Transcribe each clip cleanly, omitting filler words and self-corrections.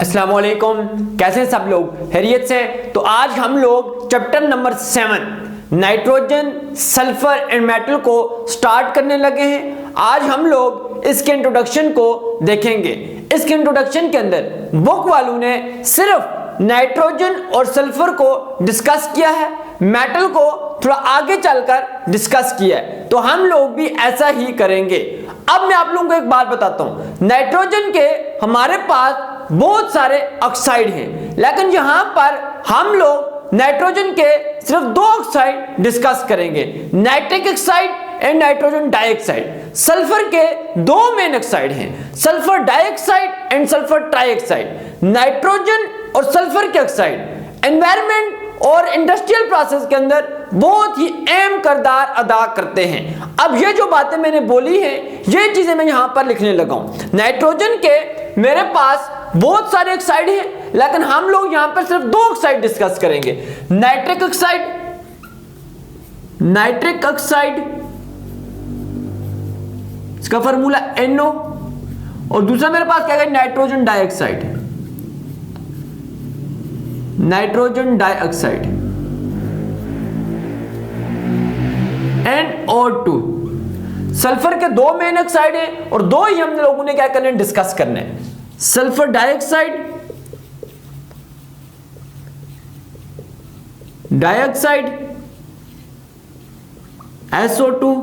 अस्सलाम वालेकुम, कैसे हैं सब लोग? खैरियत से? तो आज हम लोग chapter number 7 nitrogen, sulphur and metal को स्टार्ट करने लगे हैं। आज हम लोग इसके इंट्रोडक्शन को देखेंगे। इसके इंट्रोडक्शन के अंदर बुक वालों ने सिर्फ नाइट्रोजन और सल्फर को डिस्कस किया है, मेटल को थोड़ा आगे चलकर डिस्कस किया है, तो हम लोग भी ऐसा ही करेंगे। अब मैं आप लोगों को एक बात बताता हूं, नाइट्रोजन के हमारे पास बहुत सारे ऑक्साइड हैं, लेकिन यहां पर हम लोग नाइट्रोजन के सिर्फ दो ऑक्साइड डिस्कस करेंगे, nitric oxide and nitrogen dioxide. Sulphur के दो मेन ऑक्साइड हैं, sulphur dioxide and sulphur trioxide. Nitrogen और सल्फर के ऑक्साइड एनवायरमेंट और इंडस्ट्रियल प्रोसेस के अंदर बहुत ही अहम किरदार अदा करते हैं। अब ये जो बातें मैंने बोली हैं, ये चीजें मैं यहां पर लिखने लगा हूं। नाइट्रोजन के मेरे पास बहुत सारे ऑक्साइड हैं, लेकिन हम लोग यहां पर सिर्फ दो ऑक्साइड डिस्कस करेंगे, नाइट्रिक ऑक्साइड, नाइट्रिक ऑक्साइड इसका फार्मूला NO, और दूसरा मेरे पास क्या है, nitrogen dioxide, nitrogen dioxide NO2। Sulphur के दो मेन ऑक्साइड हैं और दो ही हम लोगों ने क्या करने डिस्कस करने हैं, सल्फर डाइऑक्साइड, डाइऑक्साइड SO2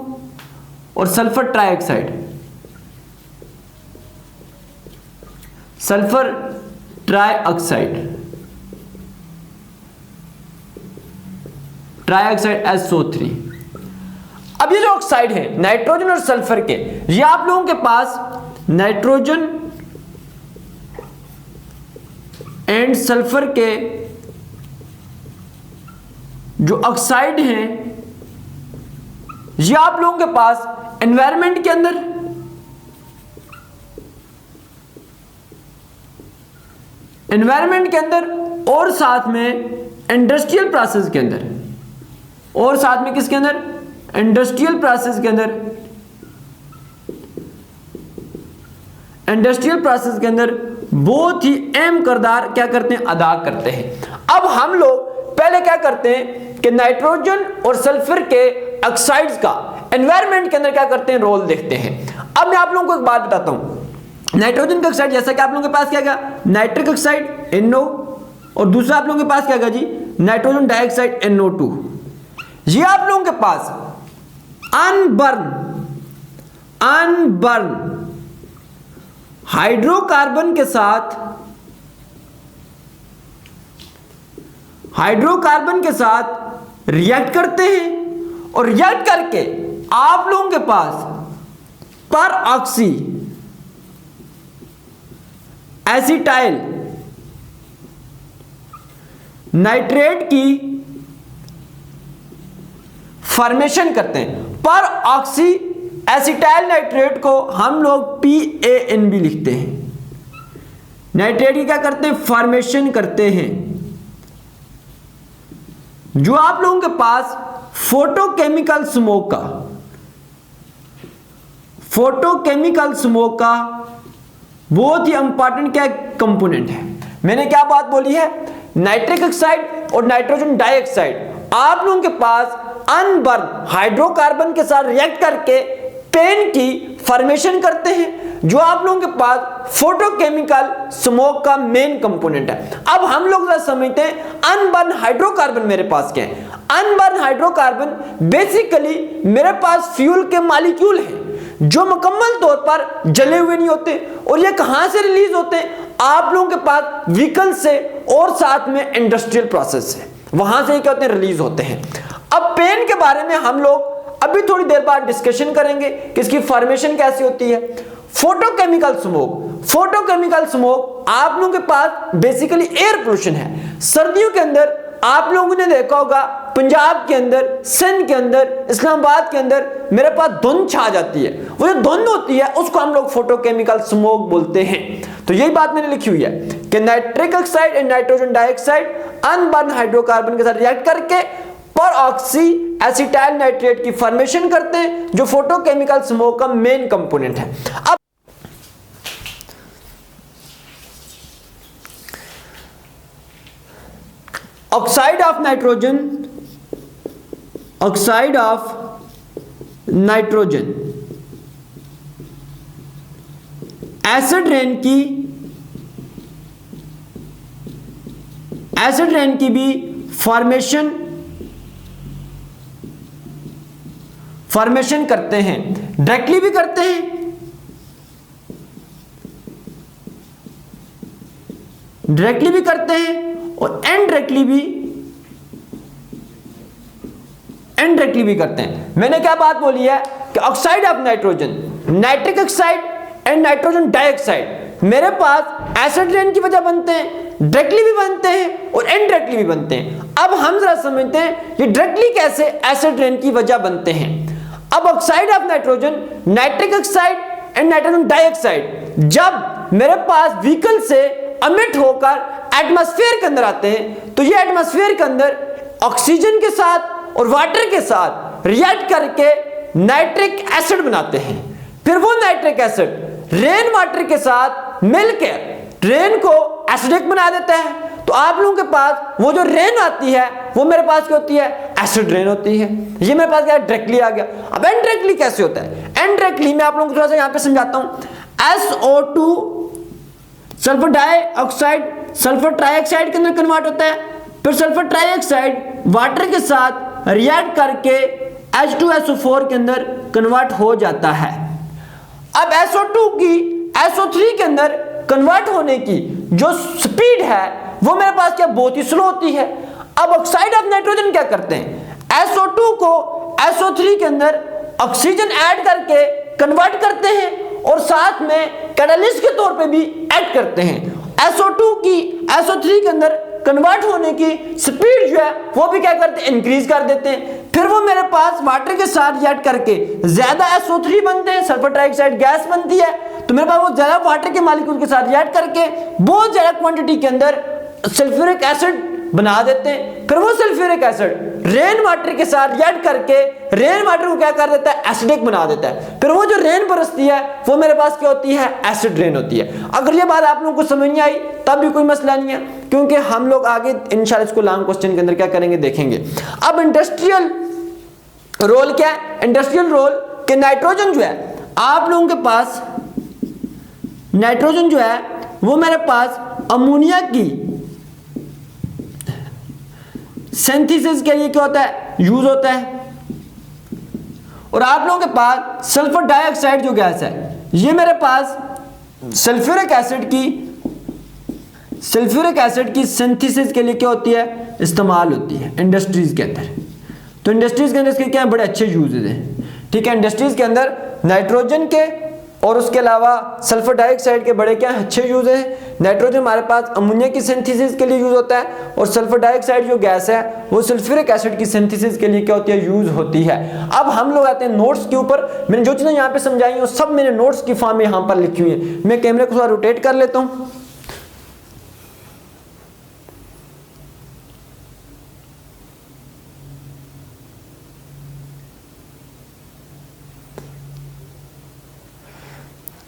और sulphur trioxide, sulphur trioxide, trioxide SO3। अब ये जो ऑक्साइड है नाइट्रोजन और सल्फर के, ये आप लोगों के पास नाइट्रोजन एंड सल्फर के जो ऑक्साइड हैं, ये आप लोगों के पास एनवायरनमेंट के अंदर, एनवायरनमेंट के अंदर और साथ में इंडस्ट्रियल प्रोसेस के अंदर, और साथ में किसके अंदर, इंडस्ट्रियल प्रोसेस के अंदर, इंडस्ट्रियल प्रोसेस के अंदर बहुत ही अहम किरदार क्या करते हैं, अदा करते हैं। अब हम लोग पहले क्या करते हैं कि नाइट्रोजन और सल्फर के ऑक्साइड्स का एनवायरनमेंट के अंदर क्या करते हैं, रोल देखते हैं। अब मैं आप लोगों को एक बात बताता हूं, नाइट्रोजन का ऑक्साइड जैसा कि आप लोगों के पास क्या गया, नाइट्रिक ऑक्साइड NO, और दूसरा आप लोगों के पास क्या गया जी, नाइट्रोजन डाइऑक्साइड NO2। ये आप लोगों के पास अनबर्न हाइड्रोकार्बन के साथ, हाइड्रोकार्बन के साथ रिएक्ट करते हैं, और रिएक्ट करके आप लोगों के पास पर ऑक्सी एसिटाइल नाइट्रेट की फॉर्मेशन करते हैं। पर ऑक्सी एसिटाइल नाइट्रेट को हम लोग PAN भी लिखते हैं। नाइट्रेट की क्या करते हैं, फॉर्मेशन करते हैं, जो आप लोगों के पास फोटोकेमिकल स्मोक का, फोटोकेमिकल स्मोक का बहुत ही इंपॉर्टेंट क्या कंपोनेंट है। मैंने क्या बात बोली है, नाइट्रिक ऑक्साइड और नाइट्रोजन डाइऑक्साइड आप लोगों के पास अनबर्न हाइड्रोकार्बन के साथ रिएक्ट करके पेन की फॉर्मेशन करते हैं, जो आप लोगों के पास फोटोकेमिकल स्मोक का मेन कंपोनेंट है। अब हम लोग समझते हैं अनबर्न हाइड्रोकार्बन मेरे पास क्या है। अनबर्न हाइड्रोकार्बन बेसिकली मेरे पास फ्यूल के मॉलिक्यूल हैं जो मुकम्मल तौर पर जले हुए नहीं होते, और ये कहां से रिलीज होते हैं, आप लोगों के पास व्हीकल से और साथ में इंडस्ट्रियल प्रोसेस से, वहां से क्या होते हैं, रिलीज होते हैं। अब पेन के बारे में हम लोग अभी थोड़ी देर बाद डिस्कशन करेंगे कि इसकी फॉर्मेशन कैसी होती है। फोटोकेमिकल स्मोक, फोटोकेमिकल स्मोक आप लोगों के पास बेसिकली एयर पोल्यूशन है। सर्दियों के अंदर आप लोगों ने देखा होगा पंजाब के अंदर, सिंध के अंदर, इस्लामाबाद के अंदर मेरे पास धुंध छा जाती है। वो जो धुंध होती है उसको हम लोग फोटोकेमिकल स्मोक बोलते हैं। तो यही बात मैंने लिखी हुई है कि nitric oxide and nitrogen dioxide unburn hydrocarbon के साथ रिएक्ट करके पर ऑक्सी एसिटाइल नाइट्रेट की फॉर्मेशन करते हैं, जो फोटोकेमिकल स्मोक का मेन कंपोनेंट है। अब oxide of nitrogen, oxide of nitrogen acid rain की भी फॉर्मेशन करते हैं, डायरेक्टली भी करते हैं, और इनडायरेक्टली भी करते हैं। मैंने क्या बात बोली है कि oxide of nitrogen, nitric oxide and nitrogen dioxide मेरे पास एसिड रेन की वजह बनते हैं, डायरेक्टली भी बनते हैं और इनडायरेक्टली भी बनते हैं। अब हम जरा समझते हैं ये डायरेक्टली कैसे एसिड रेन की वजह बनते हैं। अब oxide of nitrogen, nitric oxide and nitrogen dioxide जब मेरे पास व्हीकल से अमिट होकर एटमॉस्फेयर के अंदर आते हैं तो ये एटमॉस्फेयर के अंदर ऑक्सीजन के साथ और वाटर के साथ रिएक्ट करके नाइट्रिक एसिड बनाते हैं। फिर वो नाइट्रिक एसिड रेन वाटर के साथ मिलकर रेन को एसिडिक बना देता है। तो आप लोगों के पास वो जो रेन आती है वो मेरे पास क्या होती है, एसिड रेन होती है। ये मेरे पास क्या डायरेक्टली आ गया। अब इनडायरेक्टली कैसे होता है? इनडायरेक्टली मैं आप लोगों को थोड़ा सा यहां पे समझाता हूं। SO2 sulphur dioxide sulphur trioxide के अंदर कन्वर्ट होता है, फिर सल्फर ट्राइऑक्साइड वाटर के साथ रिएक्ट करके H2SO4 के अंदर कन्वर्ट हो जाता है। अब SO2 की SO3 के अंदर कन्वर्ट होने की जो स्पीड है वो मेरे पास क्या बहुत ही स्लो होती है। अब ऑक्साइड ऑफ नाइट्रोजन क्या करते हैं, SO2 को SO3 के अंदर ऑक्सीजन ऐड करके कन्वर्ट करते हैं और साथ में कैटालिस्ट के तौर पे भी ऐड करते हैं। SO2 की SO3 के अंदर कन्वर्ट होने की स्पीड जो है वो भी क्या करते हैं, इंक्रीज कर देते हैं। फिर वो मेरे पास वाटर के साथ रिएक्ट करके ज्यादा SO3 बनते हैं, सल्फर डाइऑक्साइड गैस बनती है, तो मेरे पास वो ज्यादा वाटर के मॉलिक्यूल के साथ रिएक्ट करके बहुत ज्यादा क्वांटिटी के अंदर सल्फ्यूरिक एसिड बना देते हैं। फिर वो सल्फ्यूरिक एसिड रेन वाटर के साथ रिएक्ट करके रेन वाटर को क्या कर देता है, एसिडिक बना देता है। फिर वो जो रेन बरसती है वो मेरे पास क्या होती है, एसिड रेन होती है। अगर ये बात आप लोगों को समझ नहीं आई तब भी कोई मसला नहीं है, क्योंकि हम लोग आगे इंशाल्लाह इसको लॉन्ग क्वेश्चन के अंदर क्या करेंगे देखेंगे। अब इंडस्ट्रियल रोल क्या है? इंडस्ट्रियल रोल के नाइट्रोजन जो है आप लोगों के पास, नाइट्रोजन जो है वो मेरे पास अमोनिया की सिंथेसिस के लिए क्या होता है, यूज होता है। और आप लोगों के पास सल्फर डाइऑक्साइड जो गैस है ये मेरे पास सल्फ्यूरिक एसिड की सिंथेसिस के लिए क्या होती है, इस्तेमाल होती है इंडस्ट्रीज के अंदर। तो इंडस्ट्रीज के अंदर इसके क्या बड़े अच्छे यूजेस हैं, ठीक है। इंडस्ट्रीज के अंदर नाइट्रोजन के और उसके अलावा सल्फर डाइऑक्साइड के बड़े क्या अच्छे यूज हैं। नाइट्रोजन हमारे पास अमोनिया की सिंथेसिस के लिए यूज होता है और सल्फर डाइऑक्साइड जो गैस है वो सल्फ्यूरिक एसिड की सिंथेसिस के लिए क्या होती है, यूज होती है। अब हम लोग आते हैं नोट्स के ऊपर। मैंने जो चीजें यहाँ पे समझाई हैं सब मैंने नोट्स की फॉर्म में यहाँ पर लिखी हुई है। मैं कैमरे को थोड़ा रोटेट कर लेता हूँ।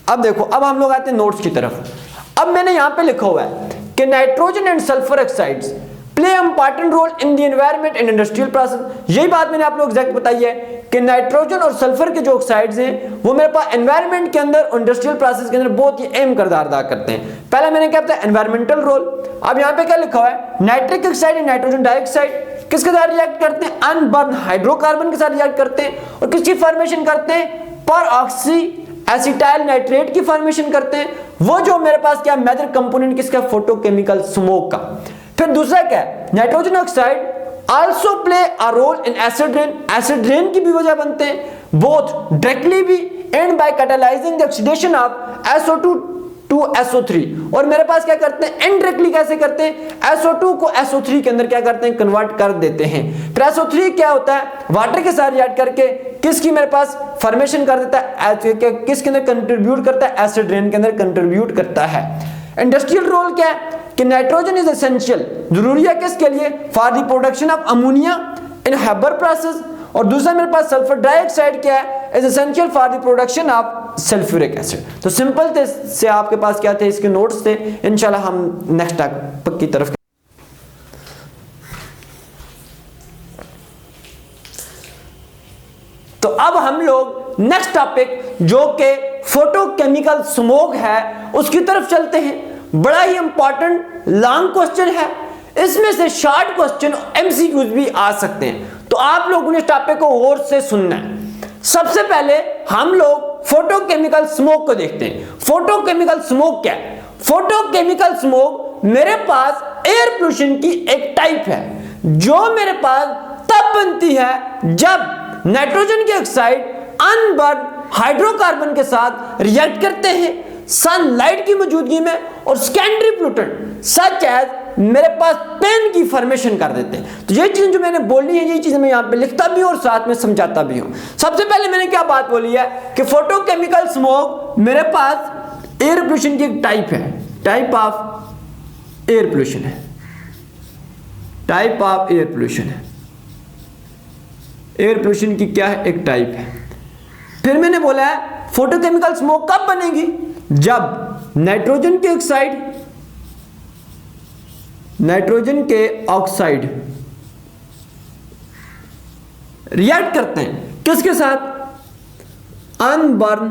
अब देखो, अब हम लोग आते हैं नोट्स की तरफ। अब मैंने यहां पे लिखा हुआ है कि nitrogen and sulphur oxides play important role in the environment and industrial process. यही बात मैंने आप लोग एग्जैक्ट बताई है कि नाइट्रोजन और सल्फर के जो ऑक्साइड्स हैं वो मेरे पास एनवायरनमेंट के अंदर और इंडस्ट्रियल प्रोसेस के अंदर बहुत ही अहम किरदार अदा करते हैं। पहला मैंने क्या बताया, एनवायरमेंटल रोल। अब यहाँ पे क्या लिखा हुआ है, nitric oxide and nitrogen dioxide किसके साथ रिएक्ट करते हैं, अनबर्न हाइड्रोकार्बन के साथ रिएक्ट करते हैं और किसकी फॉर्मेशन करते हैं, पर ऑक्सी एसिटाइल नाइट्रेट की फॉर्मेशन करते हैं। वो जो मेरे पास क्या मेजर कंपोनेंट किसका, फोटोकेमिकल स्मोक का। फिर दूसरा क्या है, nitrogen oxide also play a role in acid rain. Acid rain की भी वजह बनते हैं बोथ डायरेक्टली भी and by catalyzing the oxidation of SO2 to SO3। और मेरे पास क्या करते हैं, इनडायरेक्टली कैसे करते हैं, SO2 को SO3 के अंदर क्या करते हैं, कन्वर्ट कर देते हैं। फिर SO3 क्या होता है, वाटर के साथ रिएक्ट करके किसकी मेरे पास फॉर्मेशन कर देता है, किसके अंदर कंट्रीब्यूट करता है, एसिड रेन के अंदर कंट्रीब्यूट करता है। इंडस्ट्रियल रोल क्या है कि नाइट्रोजन इज एसेंशियल, जरूरी है किसके लिए, for the production of ammonia in Haber process. और दूसरा मेरे पास सल्फर डाइऑक्साइड क्या है, is essential for the production of sulphuric acid. तो सिंपल थे से आपके पास क्या थे, इसके नोट्स थे। इंशाल्लाह हम नेक्स्ट टॉपिक की तरफ अब हम लोग नेक्स्ट टॉपिक जो कि फोटोकेमिकल स्मोक है उसकी तरफ चलते हैं। बड़ा ही इंपॉर्टेंट लॉन्ग क्वेश्चन है, इसमें से शॉर्ट क्वेश्चन एमसीक्यूज भी आ सकते हैं, तो आप लोगों ने इस टॉपिक को गौर से सुनना है। सबसे पहले हम लोग फोटोकेमिकल स्मोक को देखते हैं। फोटोकेमिकल स्मोक क्या है? फोटोकेमिकल स्मोक मेरे पास एयर पोल्यूशन की एक टाइप है जो मेरे पास तब बनती है जब नाइट्रोजन के ऑक्साइड अनबर्न हाइड्रोकार्बन के साथ रिएक्ट करते हैं सनलाइट की मौजूदगी में और सेकेंडरी पोल्यूटेंट सच एज मेरे पास पेन की फॉर्मेशन कर देते हैं। तो ये चीजें जो मैंने बोली है, ये चीजें मैं यहां पे लिखता भी हूं और साथ में समझाता भी हूं। सबसे पहले मैंने क्या बात बोली है कि फोटोकेमिकल स्मोक मेरे पास एयर पोल्यूशन की एक टाइप है, टाइप ऑफ एयर पोल्यूशन है, टाइप ऑफ एयर पोल्यूशन है। एयर पोल्यूशन की क्या है? एक टाइप है। फिर मैंने बोला है फोटोकेमिकल स्मोक कब बनेगी? जब नाइट्रोजन के ऑक्साइड रिएक्ट करते हैं किसके साथ? अनबर्न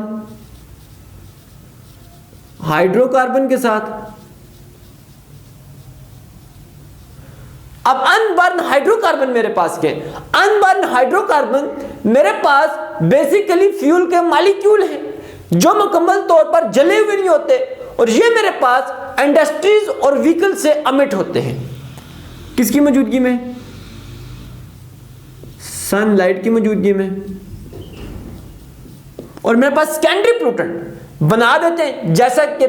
हाइड्रोकार्बन के साथ। अब अनबर्न हाइड्रोकार्बन मेरे पास के अनबर्न हाइड्रोकार्बन मेरे पास बेसिकली फ्यूल के मॉलिक्यूल हैं जो मुकम्मल तौर पर जले हुए नहीं होते और ये मेरे पास इंडस्ट्रीज और व्हीकल से अमिट होते हैं। किसकी मौजूदगी में? सनलाइट की मौजूदगी में। और मेरे पास सेकेंडरी पोल्यूटेंट बना देते हैं जैसा कि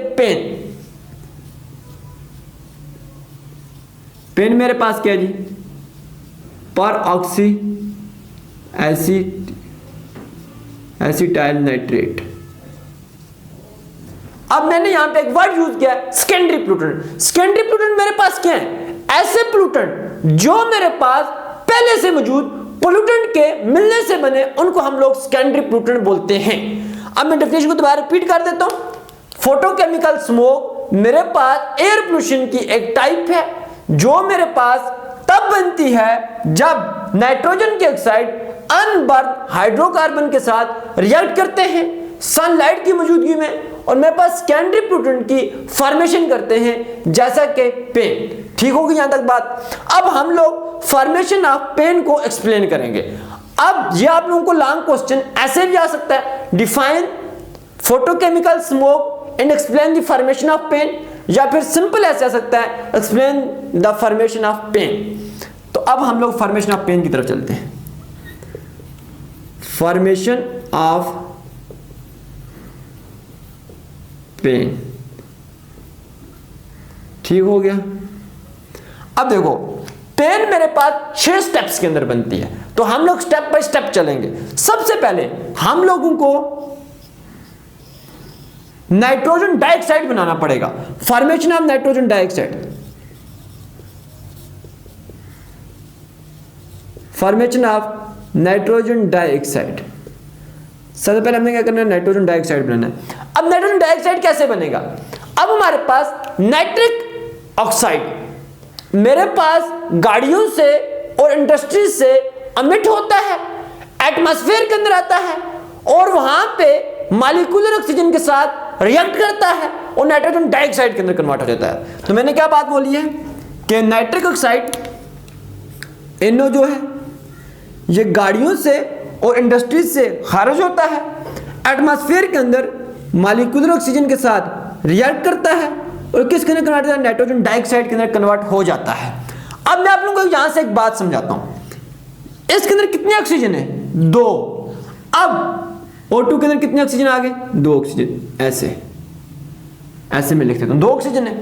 पेन मेरे पास क्या है जी? पर ऑक्सी एसिटाइल नाइट्रेट। अब मैंने यहां पे एक वर्ड यूज किया सेकेंडरी पोल्यूटेंट। सेकेंडरी पोल्यूटेंट मेरे पास क्या है? ऐसे पोल्यूटेंट जो मेरे पास पहले से मौजूद पोल्यूटेंट के मिलने से बने, उनको हम लोग सेकेंडरी पोल्यूटेंट बोलते हैं। अब मैं डेफिनेशन को दोबारा रिपीट कर देता हूं। फोटोकेमिकल स्मोक मेरे पास एयर पोल्यूशन की एक टाइप है जो मेरे पास तब बनती है जब नाइट्रोजन के ऑक्साइड अनबर्न हाइड्रोकार्बन के साथ रिएक्ट करते हैं सनलाइट की मौजूदगी में और मेरे पास सेकेंडरी पोल्यूटेंट की फॉर्मेशन करते हैं जैसा कि पेन। ठीक होगी यहां तक बात? अब हम लोग फॉर्मेशन ऑफ पेन को एक्सप्लेन करेंगे। अब ये आप लोगों को लॉन्ग क्वेश्चन ऐसे भी आ सकता है, define photochemical smog and explain the formation of PAN, या फिर सिंपल ऐसे आ सकता है explain the formation of PAN. तो अब हम लोग फॉर्मेशन ऑफ पेन की तरफ चलते हैं। फॉर्मेशन ऑफ पेन, ठीक हो गया। अब देखो पेन मेरे पास 6 स्टेप्स के अंदर बनती है, तो हम लोग स्टेप बाय स्टेप चलेंगे। सबसे पहले हम लोगों को नाइट्रोजन डाइऑक्साइड बनाना पड़ेगा। Formation of nitrogen dioxide, formation of nitrogen dioxide. सबसे पहले हमें क्या करना है? नाइट्रोजन डाइऑक्साइड बनाना है। अब नाइट्रोजन डाइऑक्साइड कैसे बनेगा? अब हमारे पास नाइट्रिक ऑक्साइड मेरे पास गाड़ियों से और इंडस्ट्रीज से अमिट होता है, एटमॉस्फेयर के अंदर आता है और वहां पे मॉलिक्यूलर ऑक्सीजन के साथ रिएक्ट करता है और नाइट्रोजन डाइऑक्साइड के अंदर कन्वर्ट हो जाता है। तो मैंने क्या बात बोली है कि नाइट्रिक ऑक्साइड NO जो है ये गाड़ियों से और इंडस्ट्रीज से खारिज होता है, एटमॉस्फेयर के अंदर मॉलिक्यूलर ऑक्सीजन के साथ रिएक्ट करता है और किसके अंदर कन्वर्ट होता है? नाइट्रोजन डाइऑक्साइड के अंदर कन्वर्ट हो जाता है। अब मैं आप लोगों को यहां से एक बात समझाता हूं। इसके अंदर कितने ऑक्सीजन है? 2। अब O2 के अंदर कितने ऑक्सीजन आ गए? 2 ऑक्सीजन। ऐसे मैं लिख देता हूं 2 ऑक्सीजन है।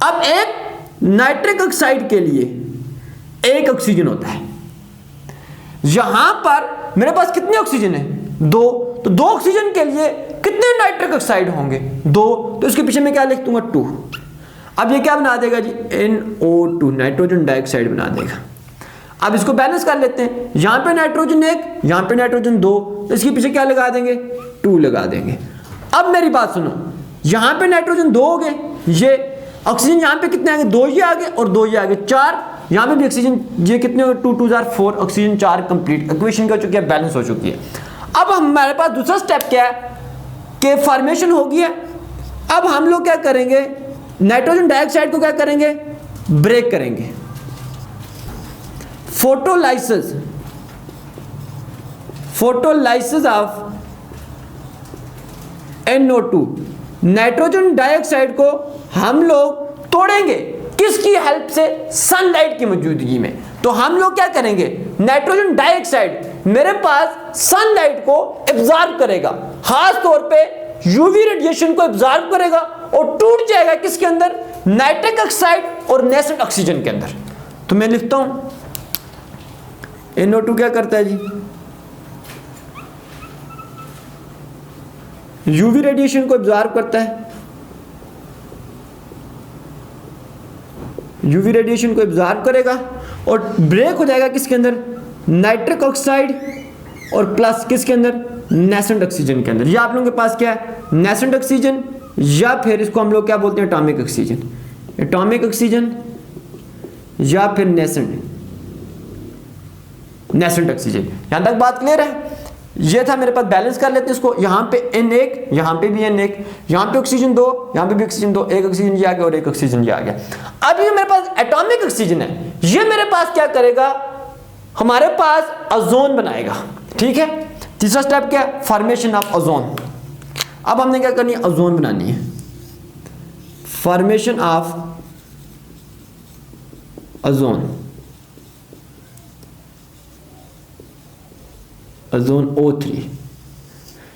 अब एक नाइट्रिक ऑक्साइड के लिए 1 ऑक्सीजन होता है। यहां पर मेरे पास कितने ऑक्सीजन है? 2। तो 2 ऑक्सीजन के लिए कितने नाइट्रिक ऑक्साइड होंगे? 2। तो इसके पीछे मैं क्या लिख दूंगा? 2। अब ये क्या बना देगा जी? NO2 नाइट्रोजन डाइऑक्साइड बना देगा। अब इसको बैलेंस कर लेते हैं, यहां पे नाइट्रोजन 1, यहां पे नाइट्रोजन 2, तो इसके पीछे क्या लगा देंगे? 2 लगा देंगे। अब मेरी बात सुनो, यहां पे नाइट्रोजन 2 हो गए, ये ऑक्सीजन यहां पे कितने आ गए? 2 ये आ गए और 2 ये आ गए, 4। यहां पे भी ऑक्सीजन ये कितने हो गए? 2 2 4 4 ऑक्सीजन 4 कंप्लीट इक्वेशन क्या हो चुकी है? बैलेंस हो चुकी है। हमारे पास दूसरा स्टेप क्या है कि फॉर्मेशन हो गया। अब हम लोग क्या करेंगे, नाइट्रोजन डाइऑक्साइड को क्या करेंगे, ब्रेक करेंगे। Photolysis of NO2, nitrogen dioxide को हम लोग तोड़ेंगे, किसकी हेल्प से, सनलाइट की मौजूदगी में। तो हम लोग क्या करेंगे, नाइट्रोजन डाइऑक्साइड मेरे पास सनलाइट को एब्जॉर्ब करेगा, खास तौर पे यूवी रेडिएशन को एब्जॉर्ब करेगा और टूट जाएगा किसके अंदर, नाइट्रिक ऑक्साइड और नेसेंट ऑक्सीजन के अंदर। तो मैं लिखता हूं NO2 क्या करता है जी, यूवी रेडिएशन को एब्जॉर्ब करता है, यूवी रेडिएशन को एब्जॉर्ब करेगा और ब्रेक हो जाएगा किसके अंदर, नाइट्रिक ऑक्साइड और प्लस किसके अंदर, नेसेंट ऑक्सीजन के अंदर। या आप लोगों के पास क्या है, नेसेंट ऑक्सीजन, या फिर इसको हम लोग क्या बोलते हैं, एटॉमिक ऑक्सीजन, एटॉमिक ऑक्सीजन या फिर नेसेंट ऑक्सीजन। यहां तक बात क्लियर है। ये था मेरे पास, बैलेंस कर लेते हैं इसको, यहां पे N1, यहां पे भी N1, यहां पे ऑक्सीजन 2, यहां पे भी ऑक्सीजन 2, एक ऑक्सीजन ये आ गया और एक ऑक्सीजन ये आ गया। अब ये मेरे पास एटॉमिक ऑक्सीजन है, ये मेरे पास क्या करेगा, हमारे पास ओजोन बनाएगा। ठीक है, तीसरा स्टेप क्या है, फॉर्मेशन ऑफ ओजोन। अब हमने क्या करनी है, ओजोन बनानी है, formation of ozone, ozone O3।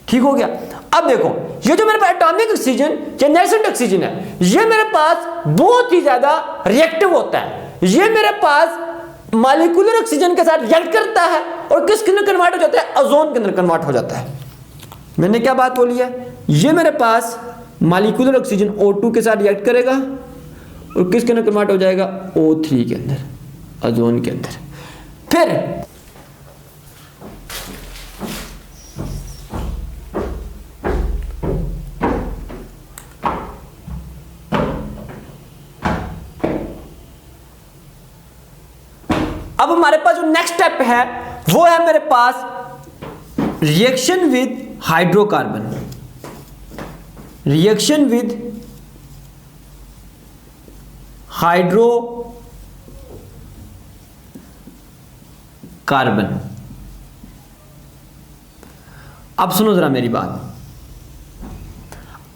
ठीक हो गया। अब देखो, ये जो मेरे पास एटॉमिक ऑक्सीजन या नेसेंट ऑक्सीजन है, ये मेरे पास बहुत ही ज्यादा रिएक्टिव होता है। ये मेरे पास मॉलिक्यूलर ऑक्सीजन के साथ रिएक्ट करता है और किसके अंदर कन्वर्ट हो जाता है, ओजोन के अंदर कन्वर्ट हो जाता है। मैंने क्या बात बोली है, ये मेरे पास मॉलिक्यूलर ऑक्सीजन O2 के साथ रिएक्ट करेगा और किसके अंदर कन्वर्ट हो जाएगा, O3 के अंदर, ओजोन के अंदर। फिर अब हमारे पास जो नेक्स्ट स्टेप है वो है मेरे पास reaction with hydrocarbon, reaction with hydrocarbon. अब सुनो जरा मेरी बात,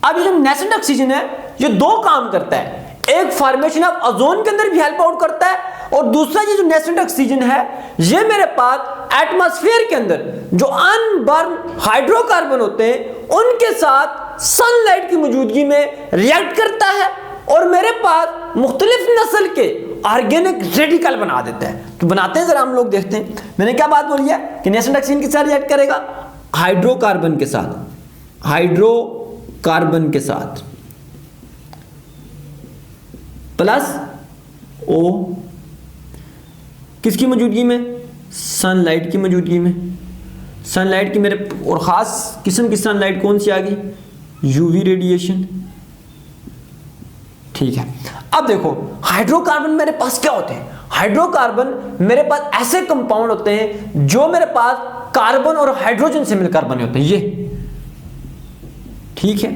अब ये जो नेसेंट ऑक्सीजन है ये दो काम करता है, एक फॉर्मेशन ऑफ ओजोन के अंदर भी हेल्प आउट करता है और दूसरा ये जो नेसेंट ऑक्सीजन है ये मेरे पास एटमॉस्फेयर के अंदर जो अनबर्न हाइड्रोकार्बन होते हैं उनके साथ सनलाइट की मौजूदगी में रिएक्ट करता है और मेरे पास मुख्तलिफ नस्ल के ऑर्गेनिक रेडिकल बना देता है। तो बनाते हैं जरा हम लोग देखते हैं। मैंने क्या बात बोली है कि नेसेंट ऑक्सीजन के साथ रिएक्ट करेगा, हाइड्रोकार्बन के साथ, हाइड्रोकार्बन के साथ प्लस O किसकी मौजूदगी में, सनलाइट की मौजूदगी में। सनलाइट की मेरे और ख़ास किस्म की सनलाइट कौन सी आ गई, यूवी रेडिएशन। ठीक है, अब देखो हाइड्रोकार्बन मेरे पास क्या होते हैं, हाइड्रोकार्बन मेरे पास ऐसे कंपाउंड होते हैं जो मेरे पास कार्बन और हाइड्रोजन से मिलकर बने होते हैं, ये ठीक है।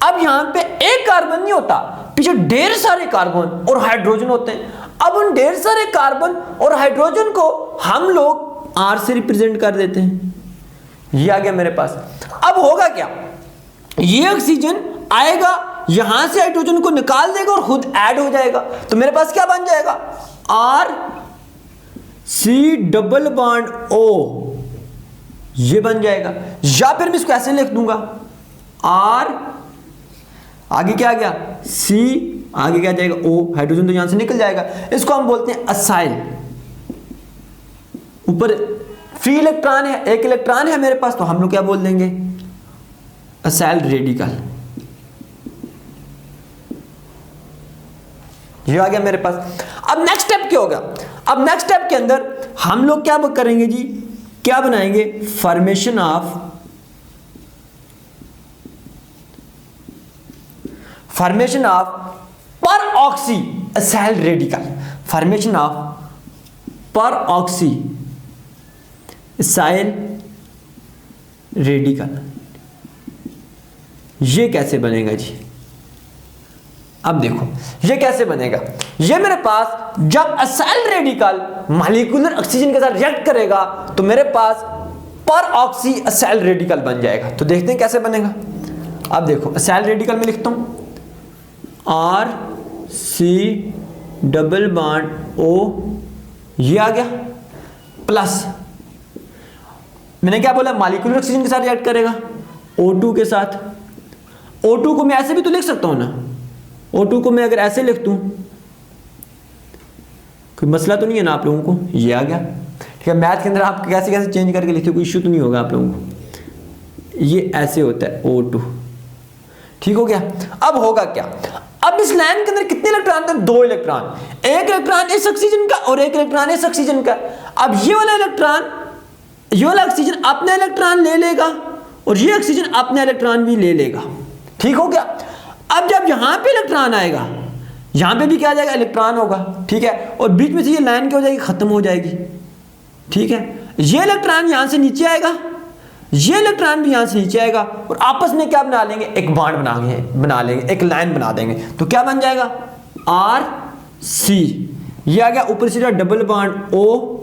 अब यहां पे एक कार्बन नहीं होता, पीछे ढेर सारे कार्बन और हाइड्रोजन होते हैं। अब उन ढेर सारे कार्बन और हाइड्रोजन को हम लोग R से रिप्रेजेंट कर देते हैं, ये आ गया मेरे पास। अब होगा क्या, ये ऑक्सीजन आएगा यहां से हाइड्रोजन को निकाल देगा और खुद ऐड हो जाएगा, तो मेरे पास क्या बन जाएगा, R C double bond O, ये बन जाएगा। या फिर मैं इसको ऐसे लिख दूंगा, R आगे क्या आ गया, C आगे क्या जाएगा, O, हाइड्रोजन तो यहां से निकल जाएगा। इसको हम बोलते हैं असाइल। ऊपर फ्री इलेक्ट्रॉन है, एक इलेक्ट्रॉन है मेरे पास, तो हम लोग क्या बोल देंगे, असाइल रेडिकल। ये आ गया मेरे पास। अब नेक्स्ट स्टेप क्या होगा, अब नेक्स्ट स्टेप के अंदर हम लोग क्या करेंगे जी, क्या बनाएंगे, फॉर्मेशन ऑफ पर oxy acyl radical, formation of पर ऑक्सी असाइल रेडिकल। ये कैसे बनेगा जी? अब देखो ये कैसे बनेगा। ये मेरे पास जब असाइल रेडिकल मॉलिक्यूलर ऑक्सीजन के साथ रिएक्ट करेगा तो मेरे पास पर ऑक्सी असाइल रेडिकल बन जाएगा। तो देखते हैं कैसे बनेगा। अब देखो असाइल रेडिकल में लिखता हूं R C double bond O, ये आ गया, प्लस मैंने क्या बोला, मॉलिक्यूलर ऑक्सीजन के साथ रिएक्ट करेगा O2 के साथ। O2 को मैं ऐसे भी तो लिख सकता हूं ना, O2 को मैं अगर ऐसे लिख दूं कोई मसला तो नहीं है ना आप लोगों को। ये आ गया, ठीक है। मैथ के अंदर आप कैसे कैसे चेंज करके लिखते हो, कोई इश्यू तो नहीं होगा आप लोगों को। ये ऐसे होता है O2, ठीक हो गया। अब होगा क्या, अब इस लाइन के अंदर कितने इलेक्ट्रॉन थे? 2 इलेक्ट्रॉन, एक इलेक्ट्रॉन इस ऑक्सीजन का और एक इलेक्ट्रॉन इस ऑक्सीजन का। अब ये वाला इलेक्ट्रॉन, ये वाला ऑक्सीजन अपना इलेक्ट्रॉन ले लेगा और ये ऑक्सीजन अपना इलेक्ट्रॉन भी ले लेगा, ठीक हो गया। अब जब यहां पे इलेक्ट्रॉन आएगा, यहां पे भी क्या आ जाएगा, इलेक्ट्रॉन होगा, ठीक है। और बीच में से ये लाइन क्या हो जाएगी, खत्म हो जाएगी, ठीक है। ये इलेक्ट्रॉन यहां से नीचे आएगा, ये इलेक्ट्रॉन भी यहां से नीचे आएगा और आपस में क्या बना लेंगे, एक बॉन्ड बना लेंगे, एक लाइन बना देंगे। तो क्या बन जाएगा, आर सी, ये आ गया ऊपर से डबल बॉन्ड ओ,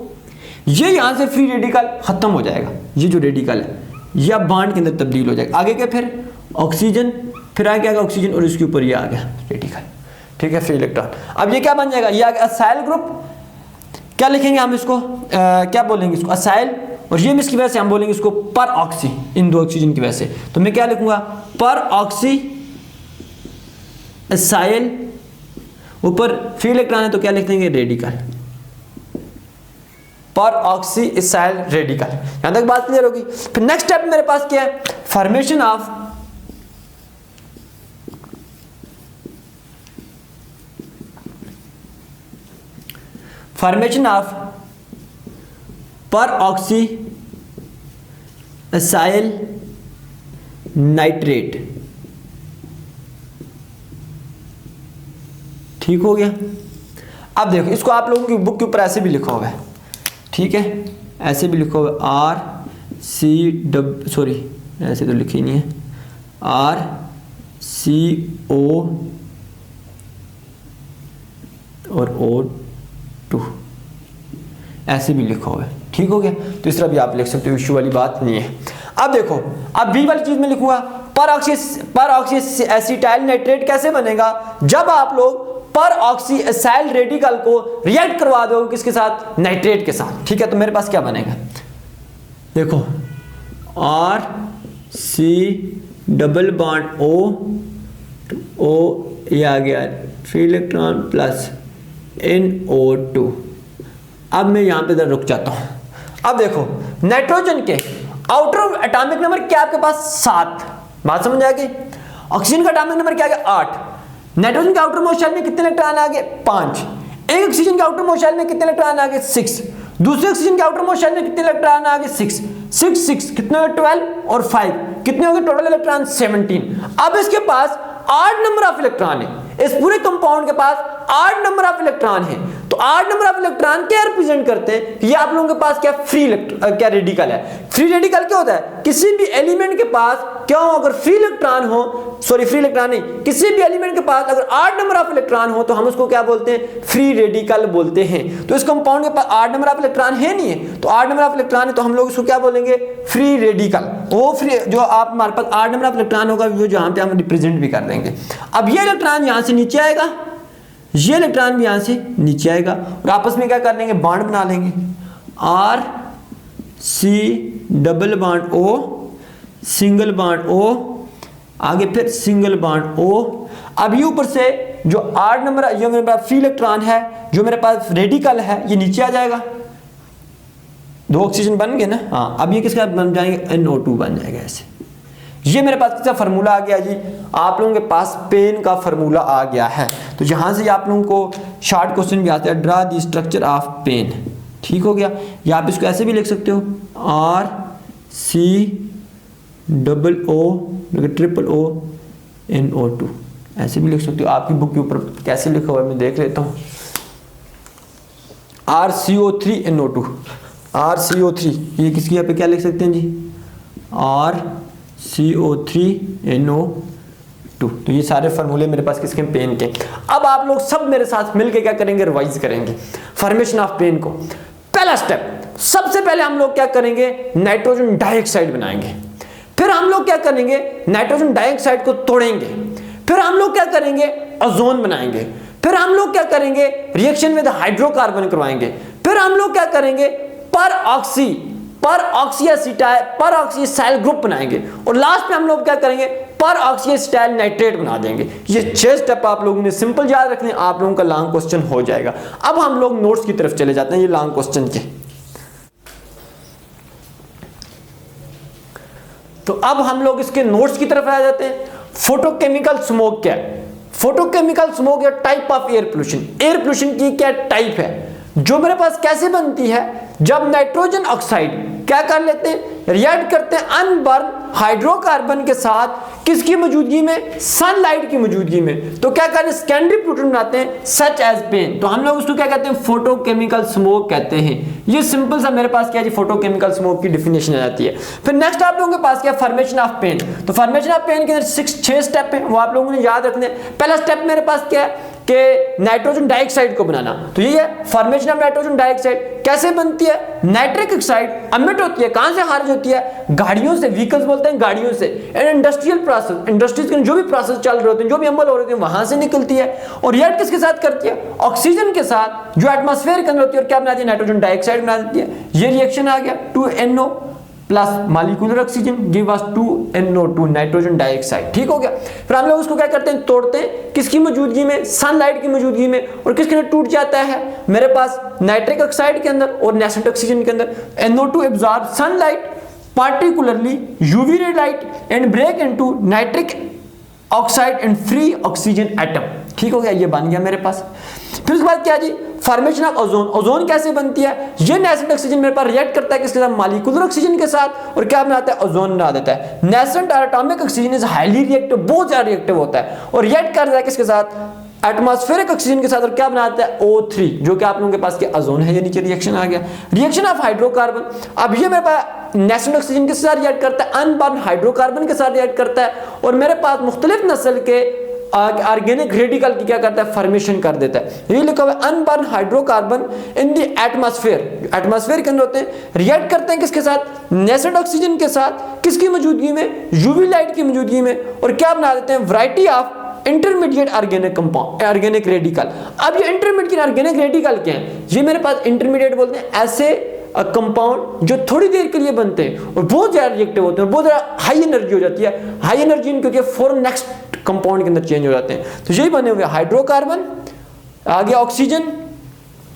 ये यहां से फ्री रेडिकल खत्म हो जाएगा। ये जो रेडिकल है ये अब बॉन्ड के अंदर तब्दील हो जाएगा। आगे क्या, फिर ऑक्सीजन, फिर आ गया ऑक्सीजन और इसके ऊपर ये आ गया रेडिकल, ठीक है, फ्री इलेक्ट्रॉन। अब ये क्या बन जाएगा, ये आ गया असाइल ग्रुप। क्या लिखेंगे हम इसको, क्या बोलेंगे इसको, असाइल। और ये इसकी वजह से हम बोलेंगे इसको पर ऑक्सी, इन 2 ऑक्सीजन की वजह से। तो मैं क्या लिखूंगा, पर ऑक्सी असाइल, ऊपर फ्री इलेक्ट्रॉन है तो क्या लिख देंगे, रेडिकल, पर ऑक्सी असाइल रेडिकल। यहां तक बात क्लियर होगी। फिर नेक्स्ट स्टेप मेरे पास क्या है, फॉर्मेशन ऑफ पर ऑक्सी असाइल नाइट्रेट, ठीक हो गया। अब देखो इसको आप लोगों की बुक के ऊपर ऐसे भी लिखा हुआ है, ठीक है, ऐसे भी लिखा हुआ है, आर सी डब, सॉरी ऐसे तो लिखी नहीं है, आर सी ओ और O2, ऐसे भी लिखा हुआ है, ठीक हो गया। तो इस तरह भी आप लिख सकते हो, इश्यू वाली बात नहीं है। अब देखो, अब बी वाली चीज में लिखूंगा, पर ऑक्सी एसिटाइल नाइट्रेट कैसे बनेगा, जब आप लोग पर ऑक्सी असाइल रेडिकल को रिएक्ट करवा दो किसके साथ, नाइट्रेट के साथ, ठीक है। तो मेरे पास क्या बनेगा, देखो R C double bond O, ये आ गया फ्री इलेक्ट्रॉन प्लस NO2। अब मैं यहां पे इधर रुक जाता हूं। अब देखो नाइट्रोजन के आउटर एटॉमिक नंबर क्या आपके पास, 7, बात समझ आ गई। ऑक्सीजन का एटॉमिक नंबर क्या आ गया, 8। नाइट्रोजन के आउटर मोस्ट शेल में कितने इलेक्ट्रॉन आ गए, 5। एक ऑक्सीजन के आउटर मोस्ट शेल में कितने इलेक्ट्रॉन आ गए, 6। दूसरे ऑक्सीजन के आउटर मोस्ट शेल में कितने इलेक्ट्रॉन आ गए, 6 6 कितने हो गए, 12 और 5 कितने हो गए, टोटल इलेक्ट्रॉन 17। अब इसके पास 8 नंबर ऑफ इलेक्ट्रॉन है, इस पूरे कंपाउंड के पास 8 नंबर ऑफ इलेक्ट्रॉन है। तो 8 नंबर ऑफ इलेक्ट्रॉन क्या रिप्रेजेंट करते हैं, ये आप लोगों के पास क्या फ्री क्या रेडिकल है। फ्री रेडिकल क्या होता है, किसी भी एलिमेंट के पास क्या हो, अगर फ्री इलेक्ट्रॉन हो, सॉरी फ्री इलेक्ट्रॉन नहीं, किसी भी एलिमेंट के पास अगर 8 नंबर ऑफ इलेक्ट्रॉन हो तो हम उसको क्या बोलते हैं, फ्री रेडिकल बोलते हैं। तो इस कंपाउंड के पास 8 नंबर ऑफ इलेक्ट्रॉन है नहीं है, तो 8 नंबर ऑफ इलेक्ट्रॉन है तो हम लोग इसको क्या बोलेंगे, फ्री रेडिकल। वो फ्री जो आप हमारे पास 8 नंबर ऑफ इलेक्ट्रॉन होगा वो जहां पे हम रिप्रेजेंट भी कर देंगे। अब ये इलेक्ट्रॉन यहां से नीचे आएगा, ये इलेक्ट्रॉन भी यहां से नीचे आएगा और आपस में क्या कर लेंगे, बॉन्ड बना लेंगे, R C double bond O, single bond O, आगे फिर सिंगल बॉन्ड ओ। अब ये ऊपर से जो 8 नंबर जो मेरे पास फ्री इलेक्ट्रॉन है, जो मेरे पास रेडिकल है, ये नीचे आ जाएगा। 2 ऑक्सीजन बन गए ना, हाँ। अब ये किसका बन जाएंगे, NO2 बन जाएगा ऐसे। ये मेरे पास किसका फार्मूला आ गया जी, आप लोगों के पास पेन का फार्मूला आ गया है। तो यहां से आप लोगों को शॉर्ट क्वेश्चन भी आता है, draw the structure of PAN, ठीक हो गया। या आप इसको ऐसे भी लिख सकते हो, R C double O triple O NO2, ऐसे भी लिख सकते हो। आपकी बुक के ऊपर कैसे लिखा हुआ है मैं देख लेता हूं, RCO3 NO2, RCO3, ये किसकी यहाँ पे क्या लिख सकते हैं जी, और CO3NO2। तो ये सारे फार्मूले मेरे पास किसके, पेन के। अब आप लोग सब मेरे साथ मिलके क्या करेंगे, रिवाइज करेंगे फॉर्मेशन ऑफ पेन को। पहला स्टेप, सबसे पहले हम लोग क्या करेंगे, नाइट्रोजन डाइऑक्साइड बनाएंगे। फिर हम लोग क्या करेंगे, नाइट्रोजन डाइऑक्साइड को तोड़ेंगे। फिर हम लोग क्या करेंगे, ओजोन बनाएंगे। फिर हम लोग क्या करेंगे, रिएक्शन विद हाइड्रोकार्बन करवाएंगे। फिर हम लोग क्या करेंगे, पर ऑक्सीएसिटाइल ग्रुप बनाएंगे। और लास्ट में हम लोग क्या करेंगे, पर ऑक्सीएसिटाइल नाइट्रेट बना देंगे। ये 6 स्टेप आप लोगों ने सिंपल याद रखने, आप लोगों का लॉन्ग क्वेश्चन हो जाएगा। अब हम लोग नोट्स की तरफ चले जाते हैं, ये लॉन्ग क्वेश्चन के। तो अब हम लोग इसके नोट्स की तरफ आ जाते हैं। फोटोकेमिकल स्मोक क्या है? फोटोकेमिकल स्मोक या type of air pollution. Air pollution की क्या टाइप है, जो मेरे पास कैसे बनती है, जब नाइट्रोजन ऑक्साइड क्या कर लेते हैं, रिएक्ट करते हैं अनबर्न हाइड्रोकार्बन के साथ, किसकी मौजूदगी में, सनलाइट की मौजूदगी में। तो क्या करते हैं, सेकेंडरी प्रोडक्ट बनाते हैं सच एज पेन। तो हम लोग उसको क्या कहते हैं, फोटोकेमिकल स्मोक कहते हैं। ये सिंपल सा मेरे पास क्या है, फोटोकेमिकल स्मोक की डिफिनेशन आ जाती है। फिर नेक्स्ट आप लोगों के पास क्या, फॉर्मेशन ऑफ पेन। तो फॉर्मेशन ऑफ पेन के अंदर 6 स्टेप है, वो आप लोगों ने याद रखने। पहला स्टेप मेरे पास क्या है कि नाइट्रोजन डाइऑक्साइड को बनाना। तो ये है फॉर्मेशन ऑफ नाइट्रोजन डाइऑक्साइड। कैसे बनती है, नाइट्रिक ऑक्साइड एमिट होती है, कहां से खारिज होती है, गाड़ियों से, व्हीकल्स बोलते हैं गाड़ियों से। एंड इंडस्ट्रियल प्रोसेस, इंडस्ट्रीज के जो भी प्रोसेस चल रहे होते हैं, जो भी अमल हो रहे हैं, वहां से निकलती है। और रिएक्ट किसके साथ करती है, ऑक्सीजन के साथ जो एटमॉस्फेयर के अंदर होती है। और क्या बनाती है, नाइट्रोजन डाइऑक्साइड बना देती है। ये रिएक्शन आ गया 2NO plus molecular oxygen give us 2NO2 nitrogen dioxide. ठीक हो गया। फिर हम लोग उसको क्या करते हैं, तोड़ते हैं, किसकी मौजूदगी में, सनलाइट की मौजूदगी में। और किसके अंदर टूट जाता है, मेरे पास नाइट्रिक ऑक्साइड के अंदर और नेसेंट ऑक्सीजन के अंदर। NO2 absorb sunlight particularly UV ray light and break into nitric oxide and free oxygen atom. ठीक हो गया, ये बन गया मेरे पास। फिर उसके बाद क्या जी, फॉर्मेशन ऑफ ओजोन। ओजोन कैसे बनती है, ये नेसेंट ऑक्सीजन मेरे पास रिएक्ट करता है किसके साथ, मॉलिक्यूलर ऑक्सीजन के साथ। और क्या बनाता है, ओजोन बना देता है। Nascent atomic oxygen is highly reactive, बहुत ज्यादा रिएक्टिव होता है। और रिएक्ट करता है किसके साथ, एटमॉस्फेरिक ऑक्सीजन के साथ। और क्या बनाता है, O3, जो कि आप लोगों के पास के ओजोन है। ये नीचे रिएक्शन आ गया। रिएक्शन ऑफ हाइड्रोकार्बन, अब ये मेरे पास नेसेंट ऑक्सीजन के साथ रिएक्ट करता है, अनबर्न हाइड्रोकार्बन के साथ रिएक्ट करता है। और मेरे पास मुख्तलिफ नस्ल के ऑर्गेनिक रेडिकल की क्या करता है, फॉर्मेशन कर देता है। ये लिखा हुआ है unburn hydrocarbon in the atmosphere, atmosphere के अंदर होते हैं, रिएक्ट करते हैं किसके साथ, नेसेंट ऑक्सीजन के साथ, किसकी मौजूदगी में, यूवी लाइट की मौजूदगी में। और क्या बना देते हैं, variety of intermediate organic compound, organic radical. अब ये इंटरमीडिएट ऑर्गेनिक रेडिकल क्या है, ये मेरे पास इंटरमीडिएट बोलते हैं ऐसे कंपाउंड जो थोड़ी देर के लिए बनते हैं और बहुत ज्यादा रिएक्टिव होते हैं, बहुत ज्यादा हाई एनर्जी हो जाती है। हाई एनर्जी क्योंकि फॉरन नेक्स्ट कंपाउंड के अंदर चेंज हो जाते हैं। तो यही बने हुए हाइड्रोकार्बन, आगे ऑक्सीजन,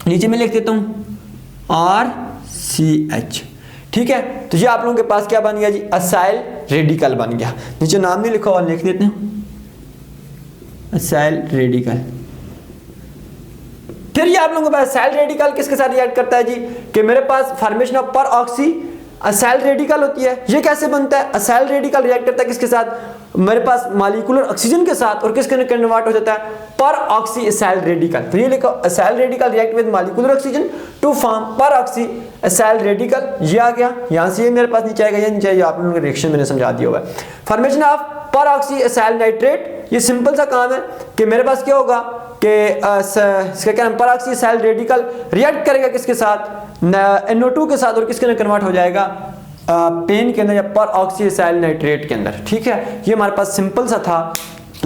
नीचे में लिख देता हूं RCH। ठीक है, तो ये आप लोगों के पास क्या बन गया जी, असाइल रेडिकल बन गया। नीचे नाम नहीं लिखा हुआ, लिख देते हैं असाइल रेडिकल। फिर ये आप लोगों के पास असाइल रेडिकल किसके साथ रिएक्ट करता है जी, कि मेरे पास फॉर्मेशन ऑफ पर ऑक्सी असाइल रेडिकल होती है। ये कैसे बनता है, असाइल रेडिकल रिएक्ट करता है किसके साथ, मेरे पास मॉलिक्यूलर ऑक्सीजन के साथ। और किसके अंदर कन्वर्ट हो जाता है, पर ऑक्सी असाइल रेडिकल। तो ये लिखो acyl radical react with molecular oxygen to form peroxy acyl radical. ये आ गया, यहां से ये मेरे पास नीचे आएगा, ये नीचे आएगा, आप लोगों ने रिएक्शन मैंने समझा दिया हुआ है। फॉर्मेशन ऑफ पर ऑक्सी असाइल नाइट्रेट, ये सिंपल सा काम है कि मेरे पास क्या होगा कि इसका क्या नाम, पर ऑक्सी असाइल रेडिकल रिएक्ट करेगा किसके साथ, NO2 के साथ। और किसके अंदर कन्वर्ट हो जाएगा, पेन के अंदर या पर ऑक्सी असाइल नाइट्रेट के अंदर। ठीक है, ये हमारे पास सिंपल सा था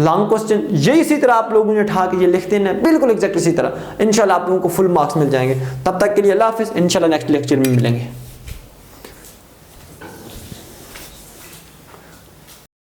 लॉन्ग क्वेश्चन। ये इसी तरह आप लोगों ने उठा के ये लिख देना है, बिल्कुल एग्जैक्ट इसी तरह। इंशाल्लाह आप लोगों को फुल मार्क्स मिल जाएंगे। तब तक के लिए अल्लाह हाफिज़, इंशाल्लाह नेक्स्ट लेक्चर में मिलेंगे।